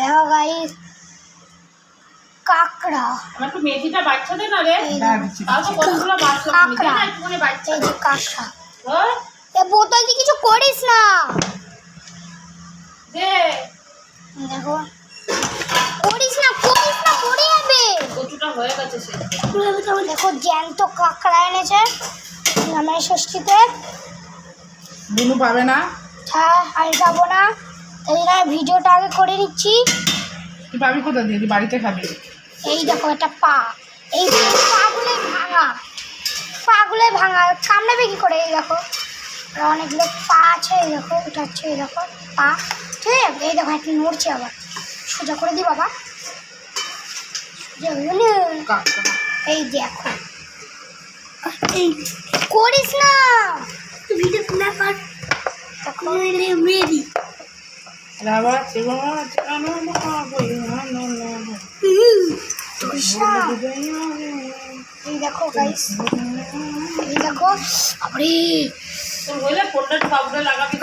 দেখো গাইস কাকড়া। আমার তো মেথিটা বাচ্চা দে না রে। তাও তো কতগুলো বাচ্চা মেথি না একটুখানি বাচ্চা। এই যে কাকড়া। হ্যাঁ এ বোতল দিয়ে কিছু করিস না। দে দেখো করিস না পড়ে যাবে। কচুটা হয়ে গেছে সে। দেখো জ্যান্ত কাকড়া এনেছে আমার ষষ্ঠীতে। বুনু পাবে না। হ্যাঁ আমি যাবো না, এই জন্য ভিডিওটা আগে করে নিচ্ছি। তুই পাবি কোথা দিয়ে? তুই বাড়িতে খাবি। এই দেখো একটা পা, এই পাগুলোই ভাঙা কামড়াবে কি করে? এই দেখো আর অনেকগুলো পা আছে। এই দেখো এটা হচ্ছে এই দেখো পা, ঠিক আছে? এই দেখো একটা নড়ছে, আবার সোজা করে দিই বাবা। এই দেখো এই করিস না ভিডিও ব্যাপার। দেখো রেডি রাবা সেবা জানো না বইনা না। এই দেখো গাইস, এই দেখো আরে তোর হইলে ফোনটা একটু বাবুটা লাগাবি।